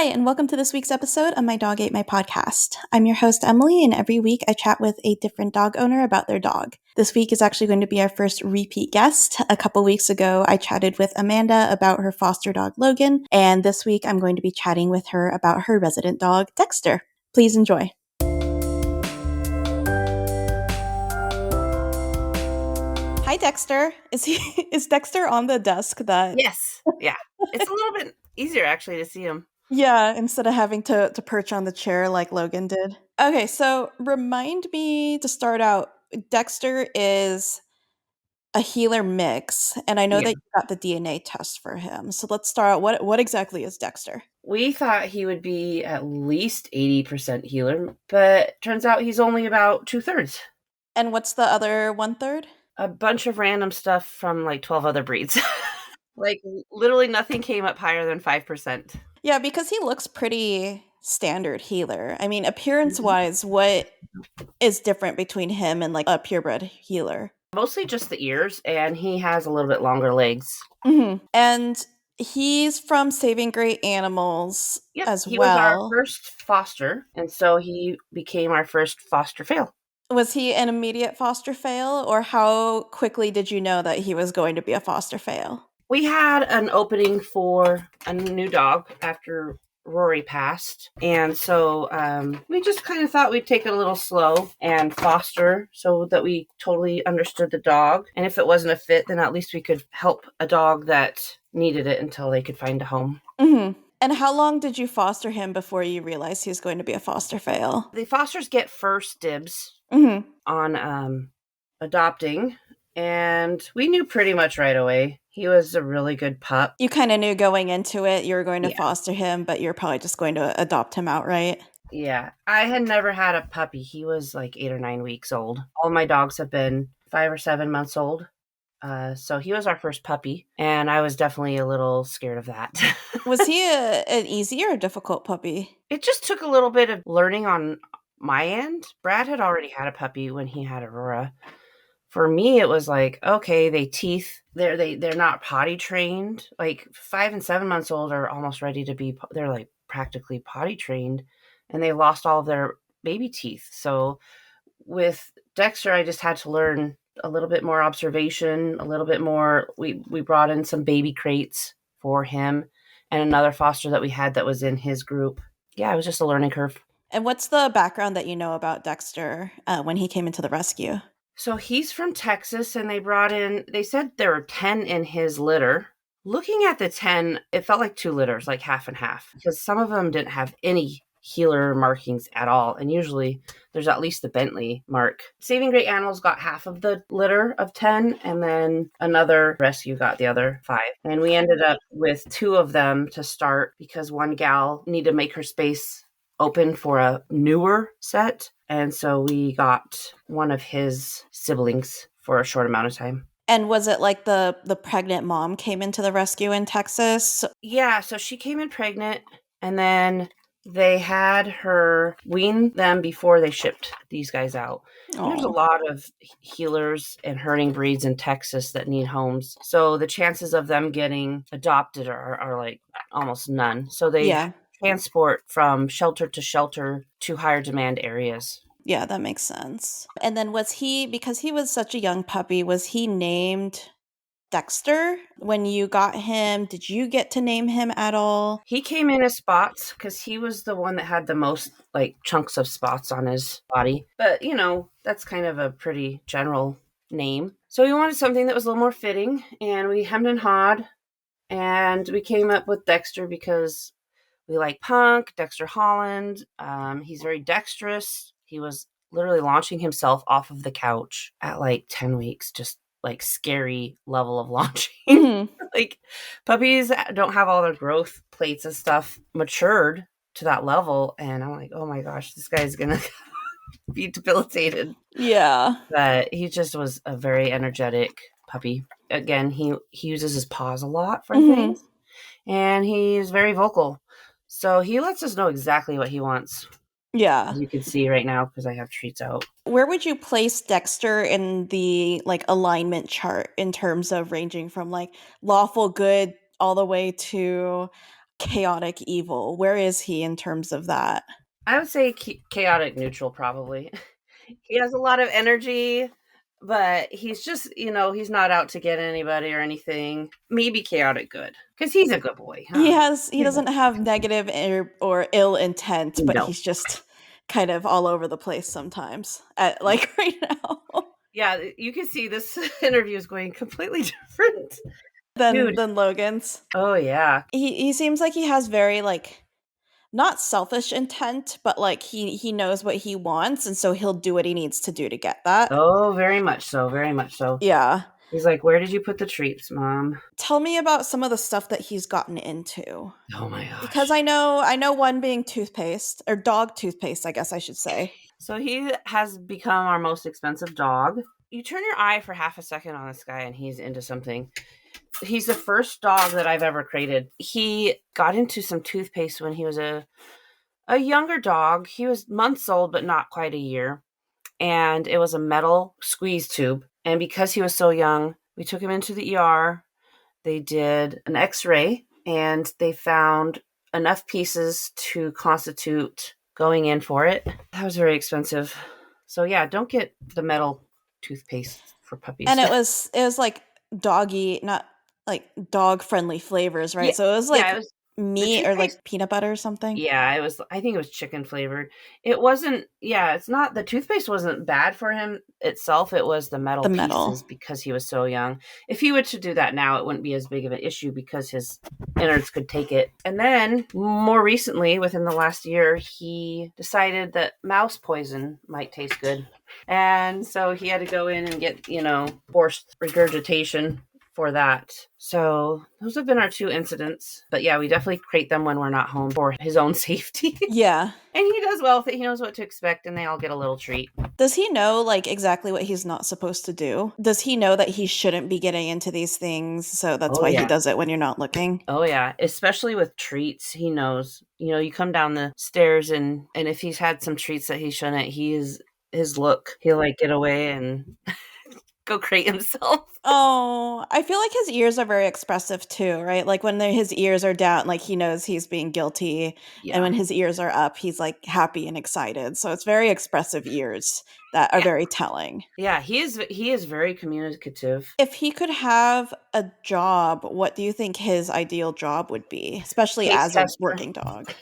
Hi, and welcome to this week's episode of My Dog Ate My Podcast. I'm your host, Emily, and every week I chat with a different dog owner about their dog. This week is actually going to be our first repeat guest. A couple weeks ago, I chatted with Amanda about her foster dog, Logan, and this week I'm going to be chatting with her about her resident dog, Dexter. Please enjoy. Hi, Dexter. Is Dexter on the desk that... Yes. Yeah. It's a little bit easier actually to see him. Yeah, instead of having to perch on the chair like Logan did. Okay, so remind me to start out. Dexter is a healer mix, and I know Yeah. that you got the DNA test for him. So let's start out. What exactly is Dexter? We thought he would be at least 80% healer, but turns out he's only about 2/3. And what's the other 1/3? A bunch of random stuff from like 12 other breeds. Like literally nothing came up higher than 5%. Yeah, because he looks pretty standard healer. I mean, appearance-wise, what is different between him and like a purebred healer? Mostly just the ears, and he has a little bit longer legs. Mm-hmm. And he's from Saving Great Animals as He was our well. first foster, and so he became our first foster fail. Was he an immediate foster fail, or how quickly did you know that he was going to be a foster fail? We had an opening for a new dog after Rory passed, and so we just kind of thought we'd take it a little slow and foster so that we totally understood the dog. And if it wasn't a fit, then at least we could help a dog that needed it until they could find a home. Mm-hmm. And how long did you foster him before you realized he was going to be a foster fail? The fosters get first dibs on adopting, and we knew pretty much right away. He was a really good pup. You kind of knew going into it you were going to foster him, but you're probably just going to adopt him outright. Yeah. I had never had a puppy. He was like 8 or 9 weeks old. All my dogs have been 5 or 7 months old. So he was our first puppy, and I was definitely a little scared of that. Was he an easy or difficult puppy? It just took a little bit of learning on my end. Brad had already had a puppy when he had Aurora. For me, it was like, okay, they're not potty trained. Like 5 and 7 months old are almost ready to be, they're like practically potty trained, and they lost all of their baby teeth. So with Dexter, I just had to learn a little bit more observation, a little bit more. We brought in some baby crates for him and another foster that we had that was in his group. Yeah, it was just a learning curve. And what's the background that you know about Dexter when he came into the rescue? So he's from Texas, and they said there were 10 in his litter. Looking at the 10, it felt like 2 litters, like half and half, because some of them didn't have any healer markings at all. And usually there's at least the Bentley mark. Saving Great Animals got half of the litter of 10, and then another rescue got the other 5. And we ended up with 2 of them to start because one gal needed to make her space open for a newer set. And so we got one of his siblings for a short amount of time. And was it like the pregnant mom came into the rescue in Texas? Yeah, so she came in pregnant, and then they had her wean them before they shipped these guys out. There's a lot of healers and herding breeds in Texas that need homes. So the chances of them getting adopted are like almost none. So they transport from shelter to higher demand areas. Yeah, that makes sense. And then because he was such a young puppy, was he named Dexter when you got him? Did you get to name him at all? He came in as spots because he was the one that had the most like chunks of spots on his body. But that's kind of a pretty general name. So we wanted something that was a little more fitting, and we hemmed and hawed, and we came up with Dexter because we like punk, Dexter Holland. He's very dexterous. He was literally launching himself off of the couch at like 10 weeks, just like scary level of launching. Mm-hmm. Like puppies don't have all their growth plates and stuff matured to that level. And I'm like, oh my gosh, this guy's going to be debilitated. Yeah. But he just was a very energetic puppy. Again, he uses his paws a lot for things, and he's very vocal. So he lets us know exactly what he wants. Yeah. As you can see right now, because I have treats out. Where would you place Dexter in the like alignment chart in terms of ranging from like lawful good all the way to chaotic evil. Where is he in terms of that? I would say chaotic neutral, probably. He has a lot of energy, but he's just, he's not out to get anybody or anything. Maybe chaotic good, because he's a good boy, huh? He doesn't have negative or ill intent, but No. he's just kind of all over the place sometimes. Like right now. Yeah, you can see this interview is going completely different. than Dude. than Logan's. Oh, yeah. He seems like he has very like not selfish intent, but like he knows what he wants, and so he'll do what he needs to do to get that. Oh, very much so. Very much so. Yeah. He's like, where did you put the treats, Mom? Tell me about some of the stuff that he's gotten into. Oh my Because gosh. I know one being toothpaste or dog toothpaste, I guess I should say. So he has become our most expensive dog. You turn your eye for half a second on this guy and he's into something. He's the first dog that I've ever created. He got into some toothpaste when he was a younger dog. He was months old, but not quite a year. And it was a metal squeeze tube. And because he was so young, we took him into the ER. They did an x-ray and they found enough pieces to constitute going in for it. That was very expensive. So yeah, don't get the metal toothpaste for puppies. And it was like doggy, not like dog friendly flavors, right? Yeah, So it was yeah, like it was the meat or toothpaste. like peanut butter or something. Yeah, I think it was chicken flavored. It wasn't, yeah, it's not, the toothpaste wasn't bad for him itself. It was the metal The metal. pieces because he was so young. If he were to do that now, it wouldn't be as big of an issue because his innards could take it. And then more recently, within the last year, he decided that mouse poison might taste good. And so he had to go in and get, forced regurgitation for that. So those have been our two incidents. But yeah, we definitely crate them when we're not home for his own safety. Yeah. And he does well with it. He knows what to expect and they all get a little treat. Does he know like exactly what he's not supposed to do? Does he know that he shouldn't be getting into these things, so that's Oh why he yeah. does it when you're not looking? Oh yeah. Especially with treats. He knows. You come down the stairs and if he's had some treats that he shouldn't, his look. He'll like get away and go crate himself. Oh, I feel like his ears are very expressive too, right? Like when his ears are down, like he knows he's being guilty, Yeah. and when his ears are up, he's like happy and excited. So it's very expressive ears that are Yeah. very telling. Yeah, he is very communicative. If he could have a job, what do you think his ideal job would be, especially Taste as a tester. working dog?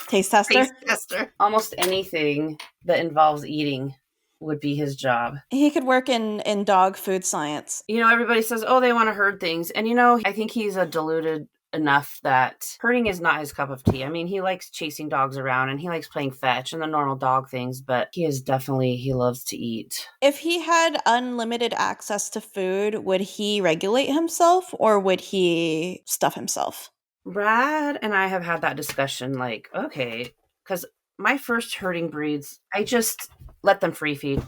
Taste tester? Taste tester. Almost anything that involves eating would be his job. He could work in dog food science. Everybody says, oh, they want to herd things. And, I think he's a deluded enough that herding is not his cup of tea. I mean, he likes chasing dogs around and he likes playing fetch and the normal dog things, but he loves to eat. If he had unlimited access to food, would he regulate himself or would he stuff himself? Brad and I have had that discussion, like, okay, because my first herding breeds, I just let them free feed.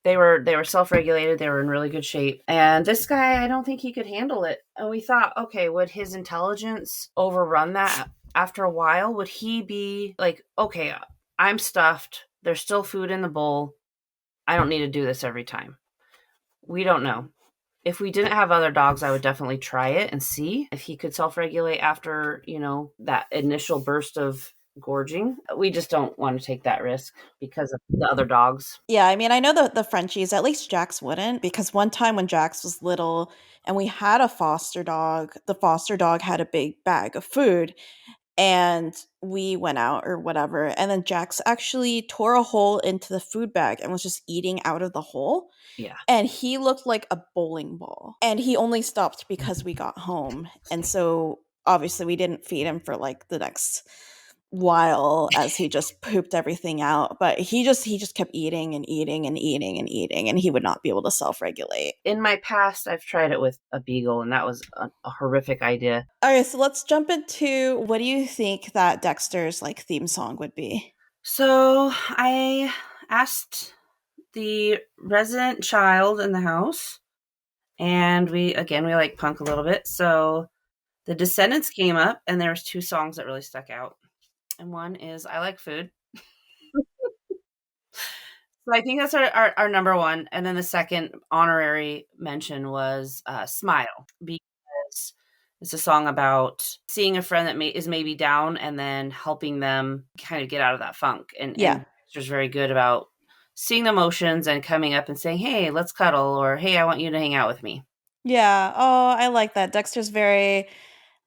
They were self-regulated. They were in really good shape. And this guy, I don't think he could handle it. And we thought, okay, would his intelligence overrun that after a while? Would he be like, okay, I'm stuffed. There's still food in the bowl. I don't need to do this every time. We don't know. If we didn't have other dogs, I would definitely try it and see if he could self-regulate after, that initial burst of gorging. We just don't want to take that risk because of the other dogs. Yeah, I mean, I know the Frenchies, at least Jax wouldn't, because one time when Jax was little and we had a foster dog, the foster dog had a big bag of food and we went out or whatever. And then Jax actually tore a hole into the food bag and was just eating out of the hole. Yeah. And he looked like a bowling ball. And he only stopped because we got home. And so obviously we didn't feed him for like the next while as he just pooped everything out, but he just kept eating and eating and eating and eating, and he would not be able to self-regulate. In my past, I've tried it with a beagle, and that was a horrific idea. All right, so let's jump into what do you think that Dexter's like theme song would be? So I asked the resident child in the house, and we like punk a little bit. So the Descendants came up, and there was two songs that really stuck out. And one is I Like Food. So I think that's our number one. And then the second honorary mention was Smile. Because It's a song about seeing a friend that is maybe down and then helping them kind of get out of that funk. Yeah. And Dexter's very good about seeing the emotions and coming up and saying, "Hey, let's cuddle," or "Hey, I want you to hang out with me." Yeah. Oh, I like that. Dexter's very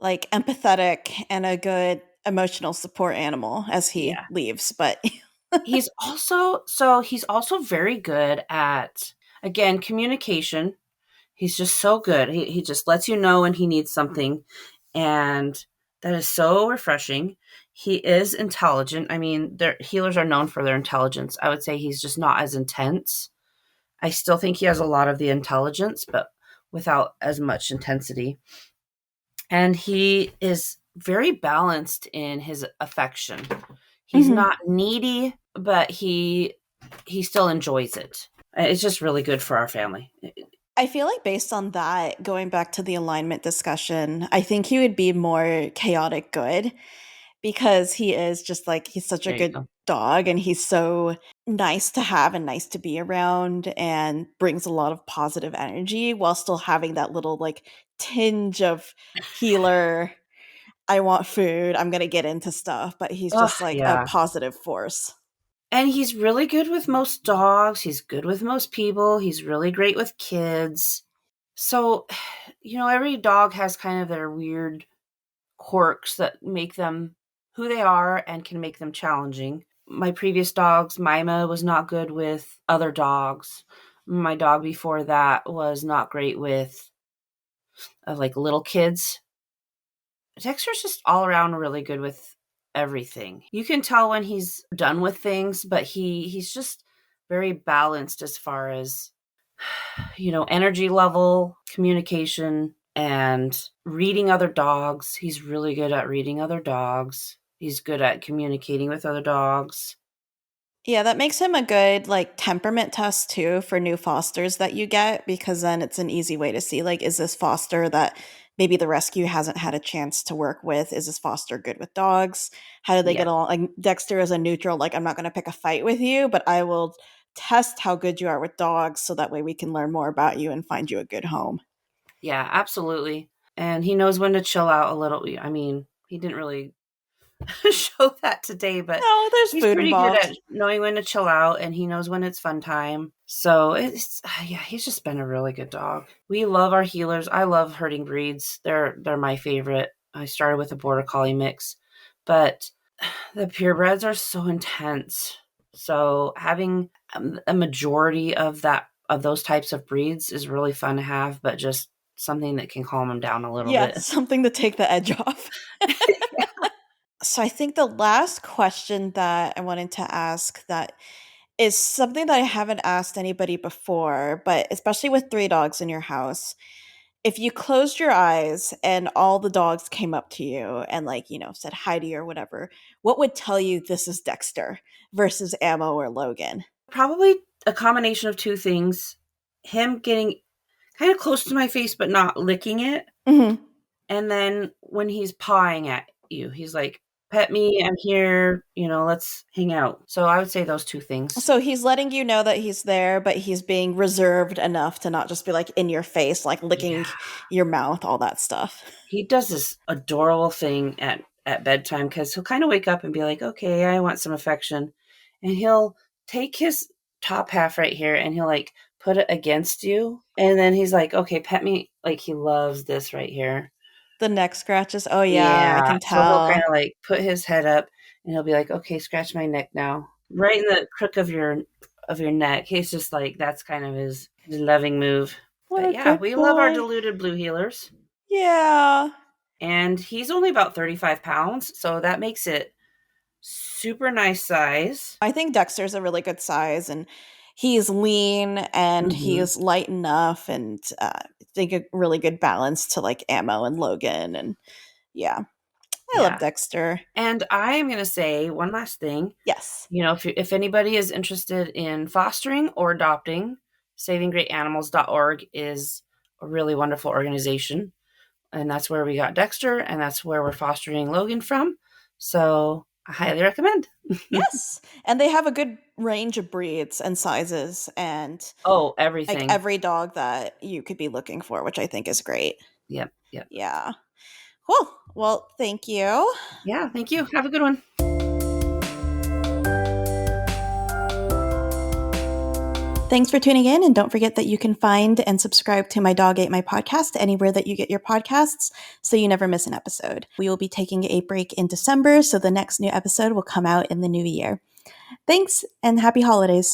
like empathetic and a good emotional support animal as he Yeah. leaves, but He's also very good at, again, communication. He's just so good. He just lets you know when he needs something, and that is so refreshing. He is intelligent. I mean, their healers are known for their intelligence. I would say he's just not as intense. I still think he has a lot of the intelligence, but without as much intensity. And he is very balanced in his affection. He's Mhm. not needy, but he still enjoys it. It's just really good for our family. I feel like based on that, going back to the alignment discussion, I think he would be more chaotic good because he is just like he's such a There you good go. dog and he's so nice to have and nice to be around and brings a lot of positive energy while still having that little like tinge of healer. I want food. I'm going to get into stuff, but he's Oh, just like a yeah. positive force. And he's really good with most dogs. He's good with most people. He's really great with kids. So, every dog has kind of their weird quirks that make them who they are and can make them challenging. My previous dogs, Mima was not good with other dogs. My dog before that was not great with like little kids. Dexter's just all around really good with everything. You can tell when he's done with things, but he's just very balanced as far as energy level, communication, and reading other dogs. He's really good at reading other dogs. He's good at communicating with other dogs. Yeah, that makes him a good like temperament test too for new fosters that you get because then it's an easy way to see like is this foster that maybe the rescue hasn't had a chance to work with? Is this foster good with dogs? How do they Yeah. get along? Like Dexter is a neutral, like I'm not going to pick a fight with you, but I will test how good you are with dogs so that way we can learn more about you and find you a good home. Yeah, absolutely. And he knows when to chill out a little. I mean, he didn't really show that today, but Oh, there's he's food pretty good involved. at knowing when to chill out and he knows when it's fun time. So it's yeah, he's just been a really good dog. We love our healers. I love herding breeds. They're my favorite. I started with a border collie mix, but the purebreds are so intense. So having a majority of those types of breeds is really fun to have, but just something that can calm them down a little Yeah, bit. something to take the edge off. So I think the last question that I wanted to ask that is something that I haven't asked anybody before, but especially with 3 dogs in your house, if you closed your eyes and all the dogs came up to you and like, said hi to you or whatever, what would tell you this is Dexter versus Ammo or Logan? Probably a combination of two things. Him getting kind of close to my face but not licking it. Mhm. And then when he's pawing at you, he's like, "Pet me, I'm here, let's hang out." So I would say those two things. So he's letting you know that he's there, but he's being reserved enough to not just be like in your face, like licking Yeah. your mouth, all that stuff. He does this adorable thing at bedtime because he'll kind of wake up and be like, "Okay, I want some affection." And he'll take his top half right here and he'll like put it against you. And then he's like, "Okay, pet me." Like he loves this right here. The neck scratches. Oh yeah, I Yeah, can so he'll kinda, tell. like, put his head up, and he'll be like, "Okay, scratch my neck now." Right in the crook of your neck. He's just like that's kind of his loving move. What But, a yeah, good we love our boy. diluted blue healers, Yeah. and he's only about 35 pounds, so that makes it super nice size. I think Dexter's a really good size and he's lean and Mhm. he's light enough and I think a really good balance to like Ammo and Logan and yeah. I love Yeah, Dexter. and I am gonna say one last thing. Yes. If anybody is interested in fostering or adopting, savinggreatanimals.org is a really wonderful organization. And that's where we got Dexter, and that's where we're fostering Logan from. So I highly recommend. Yes. And they have a good range of breeds and sizes and Oh, like everything. every dog that you could be looking for, which I think is great. Yep, yep. Yeah. Cool. Well, thank you. Yeah, thank you. Have a good one. Thanks for tuning in, and don't forget that you can find and subscribe to My Dog Ate My Podcast anywhere that you get your podcasts so you never miss an episode. We will be taking a break in December, so the next new episode will come out in the new year. Thanks, and happy holidays.